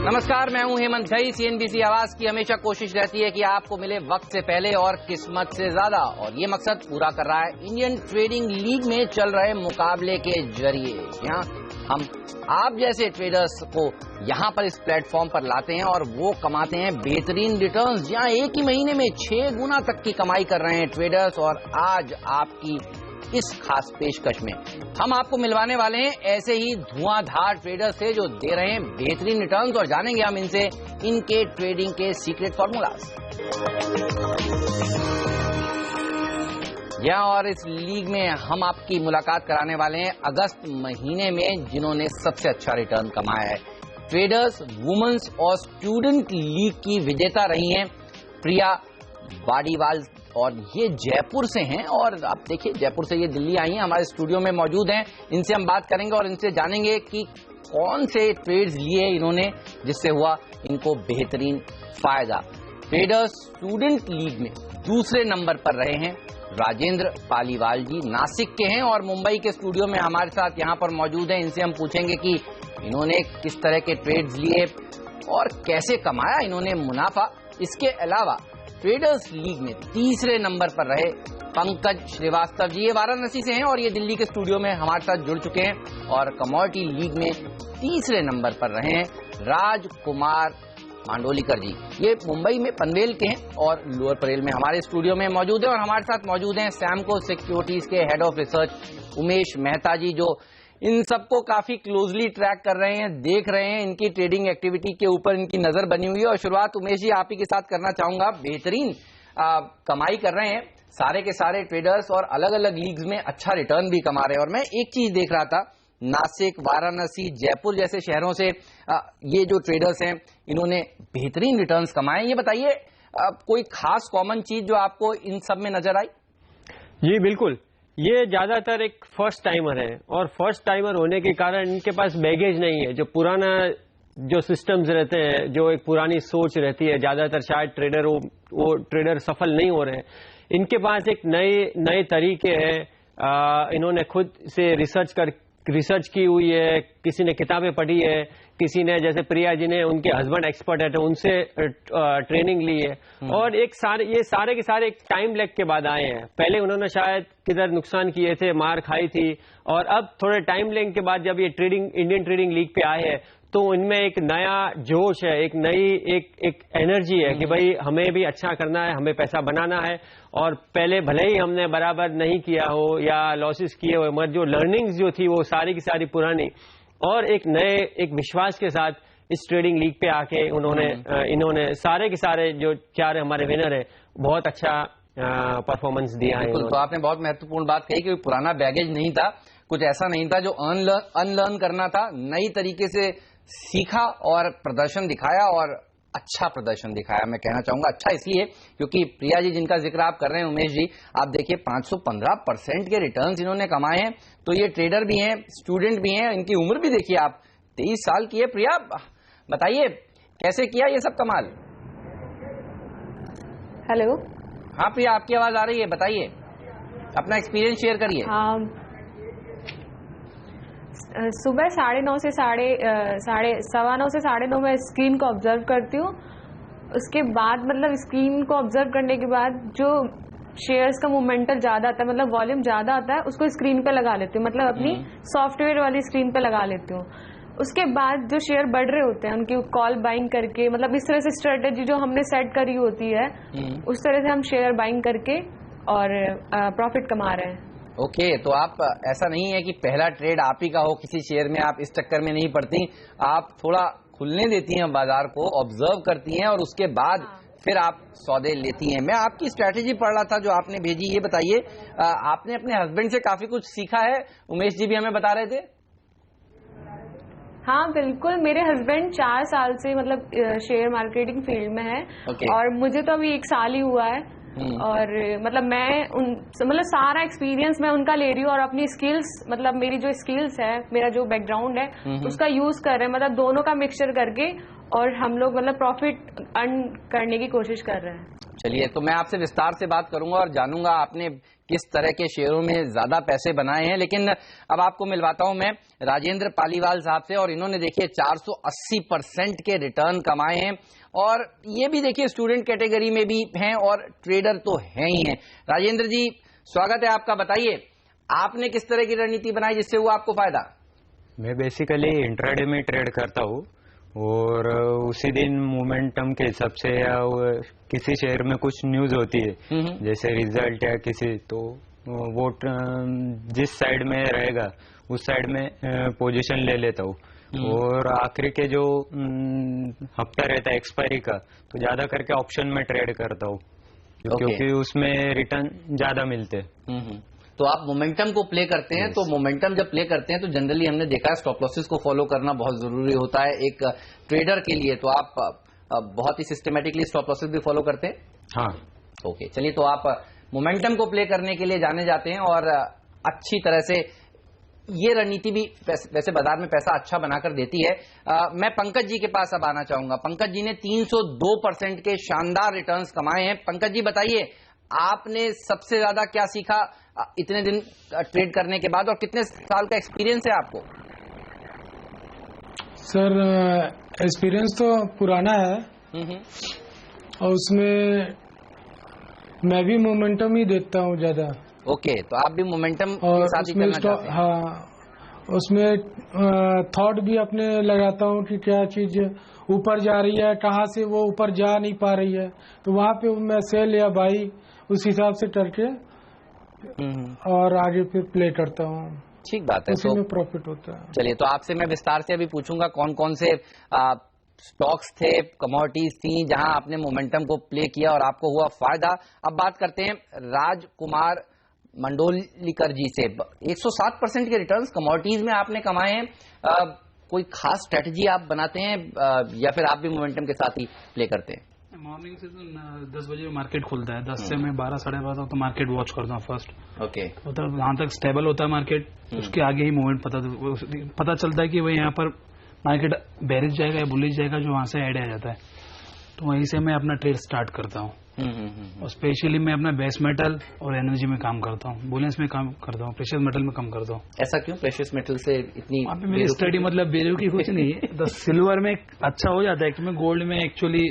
नमस्कार, मैं हूं हेमंत घई। सीएनबीसी आवाज की हमेशा कोशिश रहती है कि आपको मिले वक्त से पहले और किस्मत से ज्यादा, और ये मकसद पूरा कर रहा है इंडियन ट्रेडिंग लीग में चल रहे मुकाबले के जरिए। यहाँ हम आप जैसे ट्रेडर्स को यहाँ पर इस प्लेटफॉर्म पर लाते हैं और वो कमाते हैं बेहतरीन रिटर्न्स। जहाँ एक ही महीने में 6 गुना तक की कमाई कर रहे हैं ट्रेडर्स। और आज आपकी इस खास पेशकश में हम आपको मिलवाने वाले हैं ऐसे ही धुआंधार ट्रेडर्स से जो दे रहे हैं बेहतरीन रिटर्न्स, और जानेंगे हम इनसे इनके ट्रेडिंग के सीक्रेट फॉर्मूलाज। और इस लीग में हम आपकी मुलाकात कराने वाले हैं अगस्त महीने में जिन्होंने सबसे अच्छा रिटर्न कमाया है। ट्रेडर्स वुमेन्स और स्टूडेंट लीग की विजेता रही हैं प्रिया वाडीवाल, और ये जयपुर से हैं। और आप देखिए, जयपुर से ये दिल्ली आई हैं, हमारे स्टूडियो में मौजूद हैं। इनसे हम बात करेंगे और इनसे जानेंगे कि कौन से ट्रेड्स लिए इन्होंने जिससे हुआ इनको बेहतरीन फायदा। ट्रेडर्स स्टूडेंट लीग में दूसरे नंबर पर रहे हैं राजेंद्र पालीवाल जी, नासिक के हैं और मुंबई के स्टूडियो में हमारे साथ यहाँ पर मौजूद हैं। इनसे हम पूछेंगे कि इन्होंने किस तरह के ट्रेड्स लिए और कैसे कमाया इन्होंने मुनाफा। इसके अलावा ट्रेडर्स लीग में तीसरे नंबर पर रहे पंकज श्रीवास्तव जी, ये वाराणसी से हैं और ये दिल्ली के स्टूडियो में हमारे साथ जुड़ चुके हैं। और कमोडिटी लीग में तीसरे नंबर पर रहे हैं राजकुमार मांडोलीकर जी, ये मुंबई में पनवेल के हैं और लोअर परेल में हमारे स्टूडियो में मौजूद है। और हमारे साथ मौजूद हैं सैमको सिक्योरिटीज के head of research Umesh Mehta ji, जो इन सबको काफी क्लोजली ट्रैक कर रहे हैं, देख रहे हैं, इनकी ट्रेडिंग एक्टिविटी के ऊपर इनकी नजर बनी हुई है। और शुरुआत उमेश जी आप ही के साथ करना चाहूंगा। बेहतरीन कमाई कर रहे हैं सारे के सारे ट्रेडर्स और अलग अलग लीग्स में अच्छा रिटर्न भी कमा रहे हैं। और मैं एक चीज देख रहा था, नासिक, वाराणसी, जयपुर जैसे शहरों से ये जो ट्रेडर्स हैं इन्होंने बेहतरीन रिटर्न्स कमाए। ये बताइए कोई खास कॉमन चीज जो आपको इन सब में नजर आई? जी बिल्कुल, ये ज्यादातर एक फर्स्ट टाइमर है और फर्स्ट टाइमर होने के कारण इनके पास बैगेज नहीं है। जो पुराना जो सिस्टम्स रहते हैं, जो एक पुरानी सोच रहती है, ज्यादातर शायद ट्रेडर वो ट्रेडर सफल नहीं हो रहे हैं। इनके पास एक नए तरीके हैं। इन्होंने खुद से रिसर्च की हुई है, किसी ने किताबें पढ़ी है, किसी ने जैसे प्रिया जी ने, उनके हस्बैंड एक्सपर्ट है तो उनसे ट्रेनिंग ली है। और ये सारे के सारे एक टाइम लैग के बाद आए हैं। पहले उन्होंने शायद किधर नुकसान किए थे, मार खाई थी, और अब थोड़े टाइम लैग के बाद जब ये इंडियन ट्रेडिंग लीग पे आए हैं तो इनमें एक नया जोश है, एक नई एक एनर्जी है कि भाई हमें भी अच्छा करना है, हमें पैसा बनाना है। और पहले भले ही हमने बराबर नहीं किया हो या लॉसेस किए हो, मगर जो लर्निंग्स जो थी वो सारी की सारी पुरानी, और एक विश्वास के साथ इस ट्रेडिंग लीग पे आके इन्होंने सारे के सारे जो 4 हमारे विनर है बहुत अच्छा परफॉर्मेंस दिया है। तो आपने बहुत महत्वपूर्ण बात कही कि पुराना बैगेज नहीं था, कुछ ऐसा नहीं था जो अनलर्न करना था, नई तरीके से सीखा और प्रदर्शन दिखाया, और अच्छा प्रदर्शन दिखाया। मैं कहना चाहूंगा अच्छा इसलिए क्योंकि प्रिया जी जिनका जिक्र आप कर रहे हैं, उमेश जी, आप देखिए 515% के रिटर्न्स इन्होंने कमाए हैं। तो ये ट्रेडर भी हैं, स्टूडेंट भी हैं, इनकी उम्र भी देखिए आप 23 साल की है। प्रिया बताइए कैसे किया ये सब कमाल? हेलो, हाँ प्रिया, आपकी आवाज आ रही है, बताइए, अपना एक्सपीरियंस शेयर करिए। हाँ, सुबह 9:30 से 9:15 से 9:30 मैं स्क्रीन को ऑब्जर्व करती हूँ। उसके बाद मतलब स्क्रीन को ऑब्जर्व करने के बाद जो शेयर्स का मोमेंटम ज्यादा आता है, मतलब वॉल्यूम ज्यादा आता है, उसको स्क्रीन पे लगा लेती हूँ, मतलब अपनी सॉफ्टवेयर वाली स्क्रीन पे लगा लेती हूँ। उसके बाद जो शेयर बढ़ रहे होते हैं उनकी कॉल बाइंग करके, मतलब इस तरह से स्ट्रेटेजी जो हमने सेट करी होती है उस तरह से हम शेयर बाइंग करके और प्रॉफिट कमा रहे हैं। ओके, तो आप ऐसा नहीं है कि पहला ट्रेड आप ही का हो किसी शेयर में, आप इस चक्कर में नहीं पड़ती, आप थोड़ा खुलने देती हैं बाजार को, ऑब्जर्व करती हैं और उसके बाद फिर आप सौदे लेती हैं। मैं आपकी स्ट्रैटेजी पढ़ रहा था जो आपने भेजी, ये बताइए आपने अपने हस्बैंड से काफी कुछ सीखा है, उमेश जी भी हमें बता रहे थे। हाँ बिल्कुल, मेरे हस्बैंड 4 साल से मतलब शेयर मार्केटिंग फील्ड में है। और मुझे तो अभी 1 साल ही हुआ है। और मतलब मैं सारा एक्सपीरियंस मैं उनका ले रही हूँ और अपनी स्किल्स, मतलब मेरी जो स्किल्स है, मेरा जो बैकग्राउंड है उसका यूज कर रहे हैं, मतलब दोनों का मिक्सचर करके, और हम लोग मतलब प्रॉफिट अर्न करने की कोशिश कर रहे हैं। चलिए, तो मैं आपसे विस्तार से बात करूंगा और जानूंगा आपने किस तरह के शेयरों में ज्यादा पैसे बनाए हैं, लेकिन अब आपको मिलवाता हूं मैं राजेंद्र पालीवाल साहब से। और इन्होंने देखिए 480% के रिटर्न कमाए हैं, और ये भी देखिए स्टूडेंट कैटेगरी में भी हैं और ट्रेडर तो हैं ही हैं। राजेंद्र जी, स्वागत है आपका। बताइए, आपने किस तरह की रणनीति बनाई जिससे हुआ आपको फायदा? मैं बेसिकली इंट्राडे में ट्रेड करता हूँ, और उसी दिन मोमेंटम के हिसाब से या किसी शेयर में कुछ न्यूज होती है जैसे रिजल्ट या किसी, तो वो जिस साइड में रहेगा उस साइड में पोजीशन ले लेता हूँ। और आखिरी के जो हफ्ता रहता है एक्सपायरी का, तो ज्यादा करके ऑप्शन में ट्रेड करता हूँ क्योंकि उसमें रिटर्न ज्यादा मिलते हैं। तो आप मोमेंटम को प्ले करते हैं। तो मोमेंटम जब प्ले करते हैं तो जनरली हमने देखा है स्टॉप लॉसेस को फॉलो करना बहुत जरूरी होता है एक ट्रेडर के लिए। तो आप बहुत ही सिस्टमेटिकली स्टॉप लॉसेस भी फॉलो करते हैं? हाँ। ओके, चलिए, तो आप मोमेंटम को प्ले करने के लिए जाने जाते हैं और अच्छी तरह से ये रणनीति भी वैसे बाजार में पैसा अच्छा बनाकर देती है। मैं पंकज जी के पास अब आना चाहूंगा। पंकज जी ने 302% के शानदार रिटर्न्स कमाए हैं। पंकज जी, बताइए, आपने सबसे ज्यादा क्या सीखा इतने दिन ट्रेड करने के बाद, और कितने साल का एक्सपीरियंस है आपको? सर, एक्सपीरियंस तो पुराना है और उसमें मैं भी मोमेंटम ही देखता हूँ ज्यादा। ओके, तो आप भी मोमेंटम के साथ ही करना चाहते हैं? हाँ, उसमें थॉट भी अपने लगाता हूँ कि क्या चीज ऊपर जा रही है, कहाँ से वो ऊपर जा नहीं पा रही है, तो वहाँ पे मैं सेल या बाई उस हिसाब से करके और आगे फिर प्ले करता हूँ। ठीक बात है, उसी में प्रॉफिट होता है। चलिए, तो आपसे मैं विस्तार से अभी पूछूंगा कौन कौन से स्टॉक्स थे, कमोडिटीज थी जहां आपने मोमेंटम को प्ले किया और आपको हुआ फायदा। अब बात करते हैं राजकुमार मंडोलीकर जी से। 107% के रिटर्न्स कमोडिटीज में आपने कमाए हैं। कोई खास स्ट्रेटजी आप बनाते हैं या फिर आप भी मोमेंटम के साथ ही प्ले करते हैं? मॉर्निंग से तो 10 बजे मार्केट खुलता है, 10 से मैं 12 साढ़े 12 तक तो मार्केट वॉच करता हूँ फर्स्ट। ओके, मतलब जहाँ तक स्टेबल होता है मार्केट, उसके आगे ही मूवमेंट पता चलता है कि भाई यहाँ पर मार्केट बेरिश जाएगा या बुलिश जाएगा, जो वहाँ से आइडिया आ जाता है, तो वहीं से मैं अपना ट्रेड स्टार्ट करता हूँ। और स्पेशली मैं अपना बेस मेटल और एनर्जी में काम करता हूँ, बुलियंस में काम करता हूँ, प्रेशियस मेटल में कम करता हूँ। ऐसा क्यों? प्रेशियस मेटल से इतनी मेरी स्टडी मतलब बेरुखी कुछ नहीं है। तो सिल्वर में अच्छा हो जाता है, एक्चुअली गोल्ड में एक्चुअली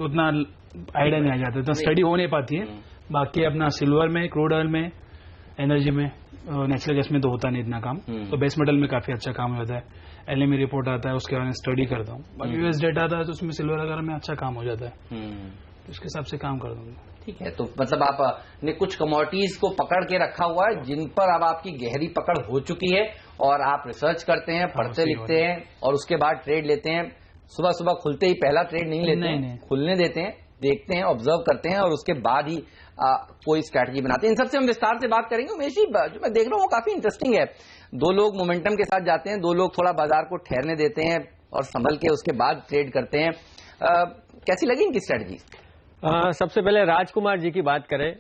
उतना आइडिया नहीं आ जाता, तो स्टडी हो नहीं पाती है। बाकी अपना सिल्वर में, क्रूड ऑयल में, एनर्जी में, नेचुरल गैस में तो होता नहीं इतना काम, तो बेस मेटल में काफी अच्छा काम होता है। एलएमई रिपोर्ट आता है, उसके बारे में स्टडी करता हूँ। बाकी यूएस डेटा आता है तो उसमें सिल्वर वगैरह में अच्छा काम हो जाता है, तो उसके हिसाब से काम कर दूंगा। ठीक है, तो मतलब आपने कुछ कमोडिटीज को पकड़ के रखा हुआ है जिन पर अब आपकी गहरी पकड़ हो चुकी है, और आप रिसर्च करते हैं, पढ़ते लिखते हैं और उसके बाद ट्रेड लेते हैं। सुबह सुबह खुलते ही पहला ट्रेड नहीं लेते हैं, खुलने देते हैं, देखते हैं, ऑब्जर्व करते हैं और उसके बाद ही कोई स्ट्रैटेजी बनाते हैं। इन सबसे हम विस्तार से बात करेंगे। उमेश जी, जो मैं देख रहा हूँ वो काफी इंटरेस्टिंग है। 2 लोग मोमेंटम के साथ जाते हैं, 2 लोग थोड़ा बाजार को ठहरने देते हैं और संभल के उसके बाद ट्रेड करते हैं। कैसी लगी इनकी स्ट्रैटेजी? सबसे पहले राजकुमार जी की बात करें,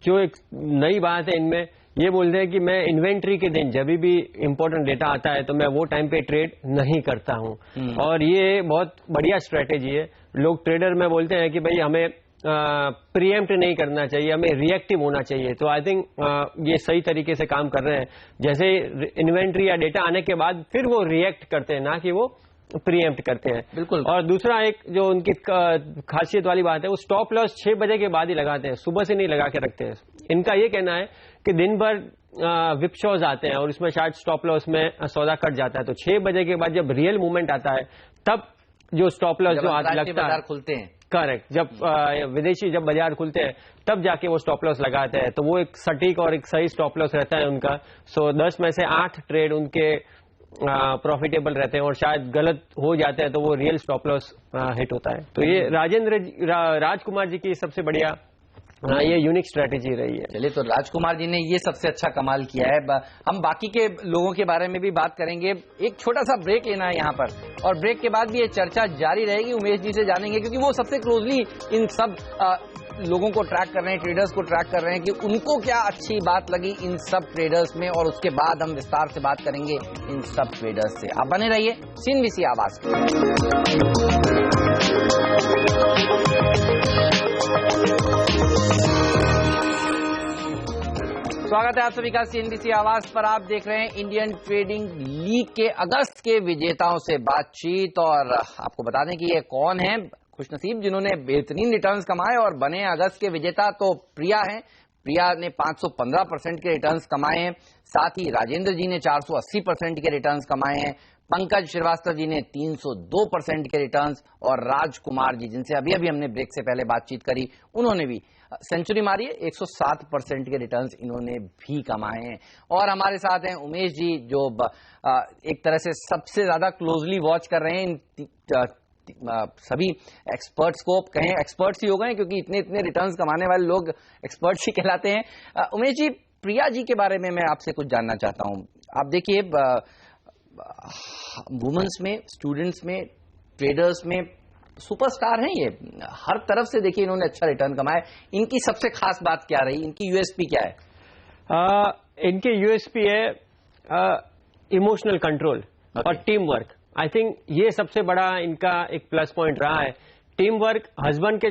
जो एक नई बात है इनमें, ये बोलते हैं कि मैं इन्वेंट्री के दिन जब भी इंपॉर्टेंट डेटा आता है तो मैं वो टाइम पे ट्रेड नहीं करता हूं, और ये बहुत बढ़िया स्ट्रेटेजी है। लोग ट्रेडर में बोलते हैं कि भाई हमें प्रीएम्प्ट नहीं करना चाहिए, हमें रिएक्टिव होना चाहिए। तो आई थिंक ये सही तरीके से काम कर रहे हैं। जैसे इन्वेंट्री या डेटा आने के बाद फिर वो रिएक्ट करते हैं, ना कि वो प्रीएम्प्ट करते हैं। बिल्कुल। और दूसरा एक जो उनकी खासियत वाली बात है, वो स्टॉप लॉस 6 बजे के बाद ही लगाते हैं, सुबह से नहीं लगा के रखते हैं। इनका ये कहना है कि दिन भर विपशॉज आते हैं और इसमें शायद स्टॉप लॉस में सौदा कट जाता है, तो 6 बजे के बाद जब रियल मूवमेंट आता है तब जो स्टॉप लॉस जो आज लगता है, खुलते हैं, करेक्ट, जब विदेशी जब बाजार खुलते हैं तब जाके वो स्टॉप लॉस लगाते हैं, तो वो एक सटीक और एक सही स्टॉप लॉस रहता है उनका। सो 10 में से 8 ट्रेड उनके प्रॉफिटेबल रहते हैं, और शायद गलत हो जाते हैं तो वो रियल स्टॉप लॉस हिट होता है। तो ये राजकुमार जी की सबसे बढ़िया ये यूनिक स्ट्रेटेजी रही है। चलिए, तो राजकुमार जी ने ये सबसे अच्छा कमाल किया है। हम बाकी के लोगों के बारे में भी बात करेंगे। एक छोटा सा ब्रेक लेना है यहाँ पर, और ब्रेक के बाद भी ये चर्चा जारी रहेगी। उमेश जी से जानेंगे, क्योंकि वो सबसे क्लोजली इन सब लोगों को ट्रैक कर रहे हैं, ट्रेडर्स को ट्रैक कर रहे हैं कि उनको क्या अच्छी बात लगी इन सब ट्रेडर्स में, और उसके बाद हम विस्तार से बात करेंगे इन सब ट्रेडर्स से। आप बने रहिए CNBC आवाज। स्वागत है आप सभी का सीएनबीसी आवाज पर। आप देख रहे हैं इंडियन ट्रेडिंग लीग के अगस्त के विजेताओं से बातचीत। और आपको बता दें कि ये कौन है खुशनसीब जिन्होंने बेहतरीन रिटर्न्स कमाए और बने अगस्त के विजेता। तो प्रिया हैं। प्रिया ने 515% के रिटर्न्स कमाए हैं। साथ ही राजेंद्र जी ने 480% के रिटर्न्स कमाए हैं। पंकज श्रीवास्तव जी ने 302% के रिटर्न्स और राजकुमार जी जिनसे अभी अभी हमने ब्रेक से पहले बातचीत करी उन्होंने भी सेंचुरी मारी है। 107% के रिटर्न्स इन्होंने भी कमाए हैं। और हमारे साथ हैं उमेश जी जो एक तरह से सबसे ज्यादा क्लोजली वॉच कर रहे हैं इन सभी एक्सपर्ट्स को। कहें एक्सपर्ट्स ही हो गए क्योंकि इतने इतने रिटर्न्स कमाने वाले लोग एक्सपर्ट्स ही कहलाते हैं। उमेश जी, प्रिया जी के बारे में मैं आपसे कुछ जानना चाहता हूं। आप देखिए वुमेन्स में, स्टूडेंट्स में, ट्रेडर्स में सुपरस्टार हैं ये। हर तरफ से देखिए इन्होंने अच्छा रिटर्न कमाया। इनकी सबसे खास बात क्या रही, इनकी यूएसपी क्या है? इनके यूएसपी है इमोशनल कंट्रोल और टीम वर्क। आई थिंक ये सबसे बड़ा इनका एक प्लस पॉइंट रहा है। टीम वर्क, हस्बैंड के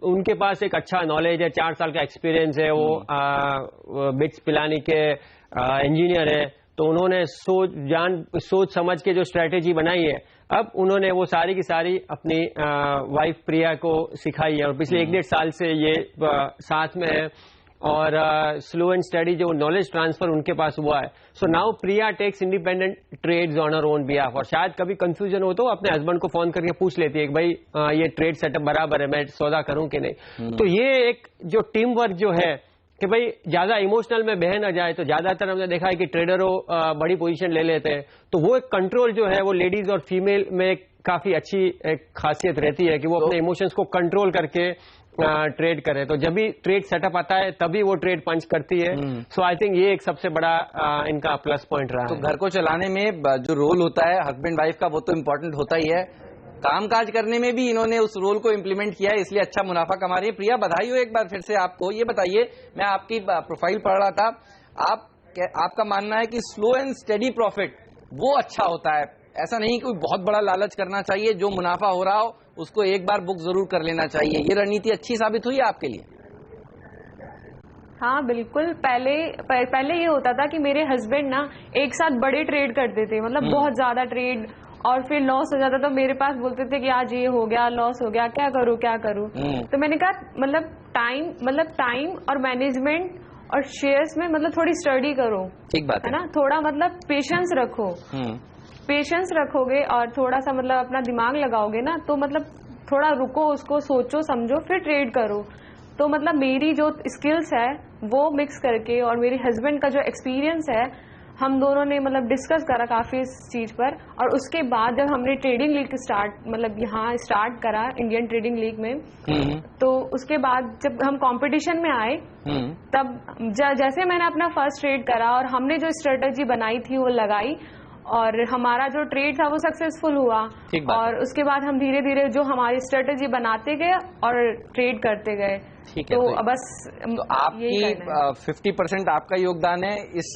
उनके पास एक अच्छा नॉलेज है, 4 साल का एक्सपीरियंस है, वो बिट्स पिलानी के इंजीनियर है। तो उन्होंने सोच समझ के जो स्ट्रेटेजी बनाई है, अब उन्होंने वो सारी की सारी अपनी वाइफ प्रिया को सिखाई है और पिछले 1-1.5 साल से ये साथ में है और स्लो एंड स्टडी जो नॉलेज ट्रांसफर उनके पास हुआ है। So now Priya takes independent trades on her own behalf. और शायद कभी कंफ्यूजन हो तो अपने हस्बैंड को फोन करके पूछ लेती है कि भाई ये ट्रेड सेटअप बराबर है, मैं सौदा करूं कि नहीं। तो ये एक जो टीम वर्क जो है कि भाई ज्यादा इमोशनल में बह न जाए। तो ज्यादातर हमने देखा है कि ट्रेडरों बड़ी पोजीशन ले लेते हैं, तो वो एक कंट्रोल जो है वो लेडीज और फीमेल में काफी अच्छी एक खासियत रहती है कि वो अपने इमोशंस को कंट्रोल करके ट्रेड करे। तो जब भी ट्रेड सेटअप आता है तभी वो ट्रेड पंच करती है। सो आई थिंक ये एक सबसे बड़ा इनका प्लस पॉइंट रहा है। तो घर को चलाने में जो रोल होता है हस्बैंड वाइफ का वो तो इम्पोर्टेंट होता ही है, कामकाज करने में भी इन्होंने उस रोल को इम्प्लीमेंट किया है, इसलिए अच्छा मुनाफा कमा रही है। प्रिया, बधाई हो एक बार फिर से आपको। ये बताइए, मैं आपकी प्रोफाइल पढ़ रहा था, आपका मानना है कि स्लो एंड स्टेडी प्रॉफिट वो अच्छा होता है, ऐसा नहीं कोई बहुत बड़ा लालच करना चाहिए, जो मुनाफा हो रहा हो उसको एक बार बुक जरूर कर लेना चाहिए। ये रणनीति अच्छी साबित हुई है आपके लिए? हाँ बिल्कुल। पहले ये होता था कि मेरे हस्बैंड ना एक साथ बड़े ट्रेड करते थे, मतलब बहुत ज्यादा ट्रेड, और फिर लॉस हो जाता तो मेरे पास बोलते थे कि आज ये हो गया, लॉस हो गया, क्या करूं। तो मैंने कहा मतलब टाइम और मैनेजमेंट और शेयर्स में मतलब थोड़ी स्टडी करो। ठीक बात है ना, थोड़ा मतलब पेशेंस रखो। पेशेंस रखोगे और थोड़ा सा मतलब अपना दिमाग लगाओगे ना, तो मतलब थोड़ा रुको, उसको सोचो समझो फिर ट्रेड करो। तो मतलब मेरी जो स्किल्स है वो मिक्स करके और मेरे हस्बैंड का जो एक्सपीरियंस है, हम दोनों ने मतलब डिस्कस करा काफी इस चीज पर। और उसके बाद जब हमने ट्रेडिंग लीग यहाँ स्टार्ट करा इंडियन ट्रेडिंग लीग में, तो उसके बाद जब हम कंपटीशन में आए तब जैसे मैंने अपना फर्स्ट ट्रेड करा और हमने जो स्ट्रेटेजी बनाई थी वो लगाई और हमारा जो ट्रेड था वो सक्सेसफुल हुआ। और उसके बाद हम धीरे धीरे जो हमारी स्ट्रेटेजी बनाते गए और ट्रेड करते गए। ठीक है, तो बस तो आपकी 50% आपका योगदान है इस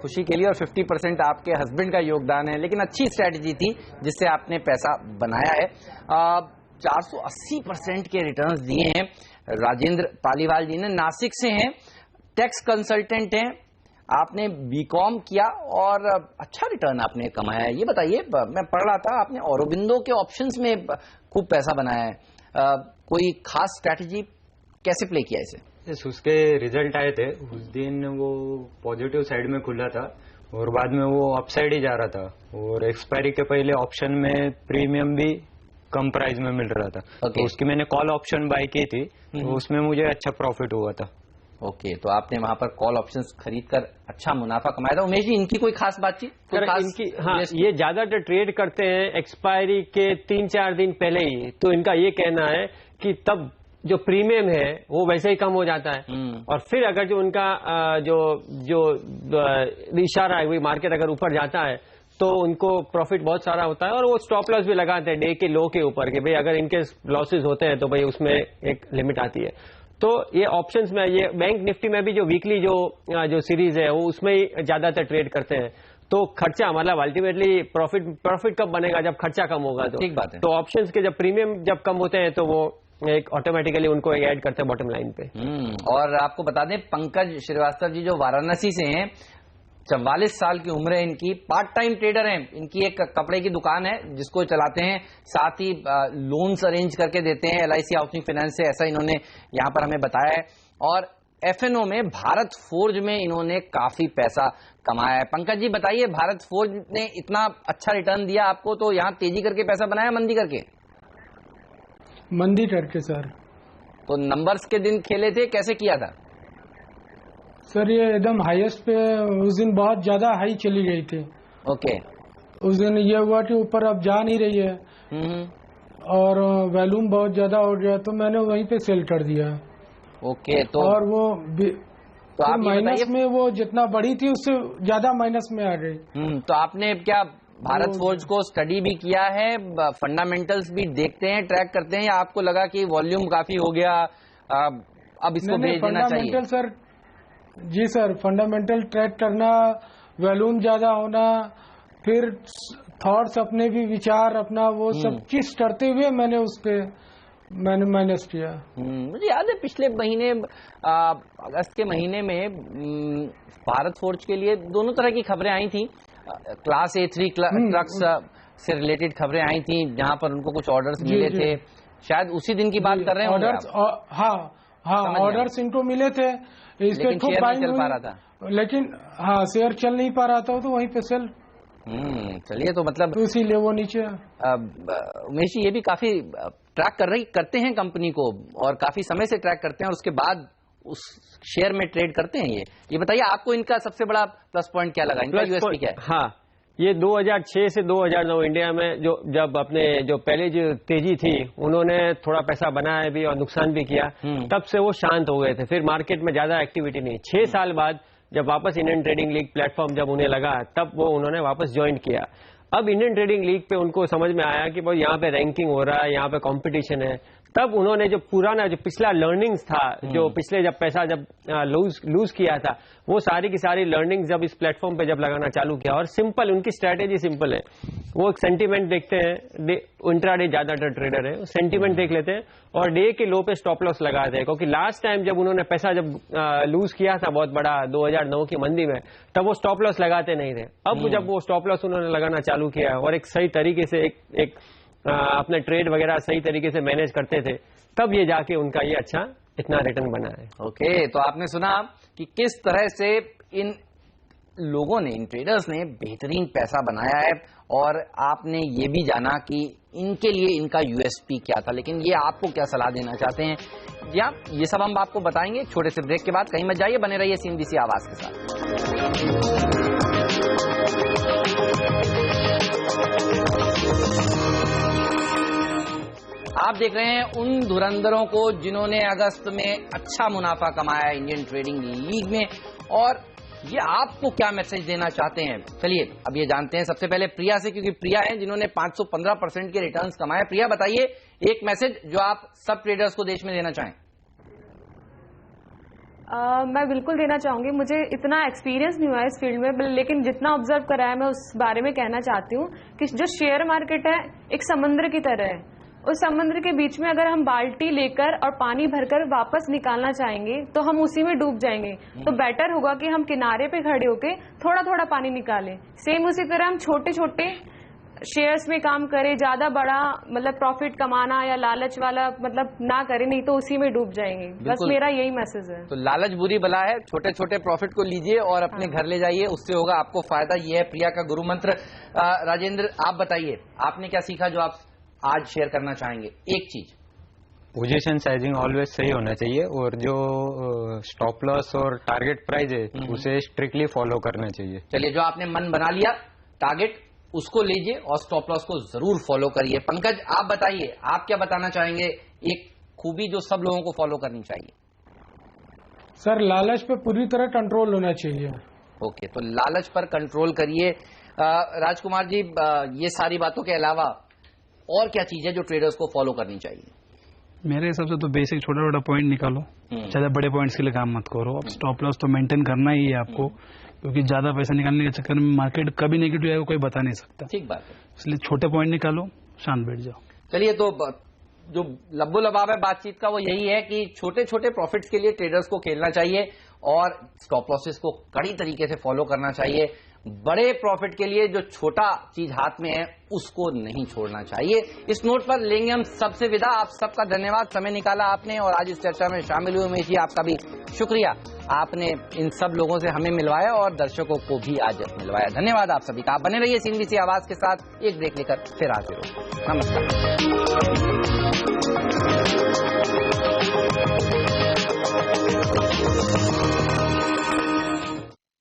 खुशी के लिए और 50% आपके हस्बैंड का योगदान है, लेकिन अच्छी स्ट्रेटजी थी जिससे आपने पैसा बनाया है। 480% के रिटर्न्स दिए हैं। राजेंद्र पालीवाल जी ने, नासिक से हैं, टैक्स कंसल्टेंट हैं, आपने बीकॉम किया और अच्छा रिटर्न आपने कमाया है। ये बताइए, मैं पढ़ रहा था आपने औरोबिंदो के ऑप्शंस में खूब पैसा बनाया है, कोई खास स्ट्रैटेजी कैसे प्ले किया इसे? उसके रिजल्ट आए थे उस दिन, वो पॉजिटिव साइड में खुला था और बाद में वो अपसाइड ही जा रहा था और एक्सपायरी के पहले ऑप्शन में प्रीमियम भी कम प्राइस में मिल रहा था। तो उसकी मैंने कॉल ऑप्शन बाय की थी, तो उसमें मुझे अच्छा प्रॉफिट हुआ था। ओके, तो आपने वहां पर कॉल ऑप्शंस खरीद कर अच्छा मुनाफा कमाया था। उमेश जी, इनकी कोई खास बातचीत? इनकी हाँ, ये ज्यादातर ट्रेड करते हैं एक्सपायरी के 3-4 दिन पहले ही। तो इनका ये कहना है कि तब जो प्रीमियम है वो वैसे ही कम हो जाता है और फिर अगर जो उनका जो इशारा है वही मार्केट अगर ऊपर जाता है तो उनको प्रॉफिट बहुत सारा होता है और वो स्टॉप लॉस भी लगाते हैं डे के लो के ऊपर कि भाई अगर इनके लॉसेस होते हैं तो भाई उसमें एक लिमिट आती है। तो ये ऑप्शंस में, ये बैंक निफ्टी में भी जो वीकली जो सीरीज है वो उसमें ही ज्यादातर ट्रेड करते हैं। तो खर्चा मतलब अल्टीमेटली प्रॉफिट कब बनेगा? जब खर्चा कम होगा। तो ठीक बात है। तो ऑप्शंस के जब प्रीमियम जब कम होते हैं तो वो एक ऑटोमेटिकली उनको ऐड करते हैं बॉटम लाइन पे। और आपको बता दें पंकज श्रीवास्तव जी जो वाराणसी से हैं, 44 साल की उम्र है इनकी, पार्ट टाइम ट्रेडर हैं। इनकी एक कपड़े की दुकान है जिसको चलाते हैं, साथ ही लोन्स अरेंज करके देते हैं LIC हाउसिंग फाइनेंस से, ऐसा इन्होंने यहाँ पर हमें बताया है। और FNO में भारत फोर्ज में इन्होंने काफी पैसा कमाया है। पंकज जी बताइए, भारत फोर्ज ने इतना अच्छा रिटर्न दिया आपको, तो यहाँ तेजी करके पैसा बनाया मंदी करके? मंदी करके सर। तो नंबर्स के दिन खेले थे, कैसे किया था सर? ये एकदम हाईएस्ट पे उस दिन बहुत ज्यादा हाई चली गई थी। ओके। उस दिन ये हुआ कि ऊपर अब जा नहीं रही है और वॉल्यूम बहुत ज्यादा हो गया, तो मैंने वहीं पे सेल कर दिया। ओके। तो और वो तो आप माइनस में वो जितना बढ़ी थी उससे ज्यादा माइनस में आ गई। तो आपने क्या भारत फोर्ज को स्टडी भी किया है, फंडामेंटल्स भी देखते हैं, ट्रैक करते हैं, या आपको लगा कि वॉल्यूम काफी हो गया अब इसको भेज देना चाहिए? सर जी सर, फंडामेंटल ट्रैक करना, वॉल्यूम ज्यादा होना, फिर थॉट्स अपने भी विचार अपना वो सब चीज करते हुए मैंने मैंने माइनस किया। मुझे याद है पिछले महीने अगस्त के महीने में भारत फोर्ज के लिए दोनों तरह की खबरें आई थी। क्लास A3 ट्रक्स से रिलेटेड खबरें आई थी जहां पर उनको कुछ ऑर्डर्स मिले थे, शायद उसी दिन की बात कर रहे हैं ऑर्डर्स। हाँ ऑर्डर्स इनको मिले थे, इस पे खूब बाइंग चल पा रहा था, लेकिन हाँ शेयर चल नहीं पा रहा था, तो वहीं पे सेल। चलिए, तो मतलब तो इसीलिए वो नीचे। उमेश जी ये भी काफी ट्रैक करते हैं कंपनी को, और काफी समय से ट्रैक करते हैं, और उसके बाद उस शेयर में ट्रेड करते हैं। ये बताइए आपको इनका सबसे बड़ा प्लस पॉइंट क्या लगा, इनका यूएसपी क्या है? हाँ, ये 2006 से 2009 इंडिया में जब अपने जो पहले जो तेजी थी, उन्होंने थोड़ा पैसा बनाया भी और नुकसान भी किया, तब से वो शांत हो गए थे, फिर मार्केट में ज्यादा एक्टिविटी नहीं। 6 साल बाद जब वापस इंडियन ट्रेडिंग लीग प्लेटफॉर्म जब उन्हें लगा, तब वो उन्होंने वापस ज्वाइन किया। अब इंडियन ट्रेडिंग लीग पे उनको समझ में आया कि भाई यहाँ पे रैंकिंग हो रहा है, यहाँ पे कंपटीशन है, तब उन्होंने जो पुराना जो पिछला लर्निंग्स था, जो पिछले जब पैसा जब लूज किया था, वो सारी की सारी लर्निंग्स जब इस प्लेटफॉर्म पे जब लगाना चालू किया। और सिंपल उनकी स्ट्रेटेजी सिंपल है, वो एक सेंटीमेंट देखते हैं, इंट्राडे ज्यादातर ट्रेडर है, सेंटीमेंट देख लेते हैं और डे के लो पे स्टॉप लॉस लगाते हैं। क्योंकि लास्ट टाइम जब उन्होंने पैसा जब लूज किया था बहुत बड़ा 2009 की मंदी में, तब वो स्टॉप लॉस लगाते नहीं थे। अब जब वो स्टॉप लॉस उन्होंने लगाना चालू किया और एक सही तरीके से एक अपने ट्रेड वगैरह सही तरीके से मैनेज करते थे, तब ये जाके उनका ये अच्छा इतना रिटर्न बना है। ओके, तो आपने सुना कि किस तरह से इन लोगों ने, इन ट्रेडर्स ने बेहतरीन पैसा बनाया है, और आपने ये भी जाना कि इनके लिए इनका यूएसपी क्या था। लेकिन ये आपको क्या सलाह देना चाहते हैं, या ये सब हम आपको बताएंगे छोटे से ब्रेक के बाद। कहीं मत जाइए, बने रहिए CNBC आवाज के साथ। आप देख रहे हैं उन धुरंधरों को जिन्होंने अगस्त में अच्छा मुनाफा कमाया है इंडियन ट्रेडिंग लीग में, और ये आपको क्या मैसेज देना चाहते हैं, चलिए अब ये जानते हैं। सबसे पहले प्रिया से, क्योंकि प्रिया है जिन्होंने 515% के रिटर्न्स कमाए। प्रिया बताइए एक मैसेज जो आप सब ट्रेडर्स को देश में देना चाहें। मैं बिल्कुल देना चाहूंगी। मुझे इतना एक्सपीरियंस नहीं हुआ इस फील्ड में, लेकिन जितना ऑब्जर्व करा है मैं उस बारे में कहना चाहती हूँ कि जो शेयर मार्केट है एक समुद्र की तरह है। उस समुद्र के बीच में अगर हम बाल्टी लेकर और पानी भरकर वापस निकालना चाहेंगे तो हम उसी में डूब जाएंगे। तो बेटर होगा कि हम किनारे पे खड़े होकर थोड़ा थोड़ा पानी निकालें। सेम उसी तरह हम छोटे छोटे शेयर्स में काम करें, ज्यादा बड़ा मतलब प्रॉफिट कमाना या लालच वाला मतलब ना करें, नहीं तो उसी में डूब जाएंगे। बस मेरा यही मैसेज है। तो लालच बुरी बला है, छोटे छोटे प्रॉफिट को लीजिए और अपने घर ले जाइए, उससे होगा आपको फायदा। ये है प्रिया का गुरु मंत्र। राजेंद्र, आप बताइए आपने क्या सीखा जो आप आज शेयर करना चाहेंगे? एक चीज, पोजीशन साइजिंग ऑलवेज सही होना चाहिए, और जो स्टॉप लॉस और टारगेट प्राइस है उसे स्ट्रिक्टली फॉलो करना चाहिए। चलिए, जो आपने मन बना लिया टारगेट उसको लीजिए और स्टॉप लॉस को जरूर फॉलो करिए। पंकज, आप बताइए आप क्या बताना चाहेंगे, एक खूबी जो सब लोगों को फॉलो करनी चाहिए? सर, लालच पे पूरी तरह कंट्रोल होना चाहिए। ओके, तो लालच पर कंट्रोल करिए। राजकुमार जी, ये सारी बातों के अलावा और क्या चीज है जो ट्रेडर्स को फॉलो करनी चाहिए? मेरे हिसाब से तो बेसिक छोटा छोटा पॉइंट निकालो, ज्यादा बड़े पॉइंट्स के लिए काम मत करो। अब स्टॉप लॉस तो मेंटेन करना ही है आपको, क्योंकि ज्यादा पैसा निकालने के चक्कर में मार्केट कभी नेगेटिव आएगा कोई बता नहीं सकता। ठीक बात है, इसलिए छोटे पॉइंट निकालो, शांत बैठ जाओ। चलिए, तो जो लब्बो लबाब है बातचीत का वो यही है कि छोटे छोटे प्रॉफिट्स के लिए ट्रेडर्स को खेलना चाहिए और स्टॉप लॉसेस को कड़ी तरीके से फॉलो करना चाहिए। बड़े प्रॉफिट के लिए जो छोटा चीज हाथ में है उसको नहीं छोड़ना चाहिए। इस नोट पर लेंगे हम सबसे विदा। आप सबका धन्यवाद, समय निकाला आपने और आज इस चर्चा में शामिल हुए। उमेश जी, आपका भी शुक्रिया, आपने इन सब लोगों से हमें मिलवाया और दर्शकों को भी आज मिलवाया। धन्यवाद आप सभी का। आप बने रहिए CNBC आवाज के साथ। एक ब्रेक लेकर फिर हाजिर हो। नमस्कार।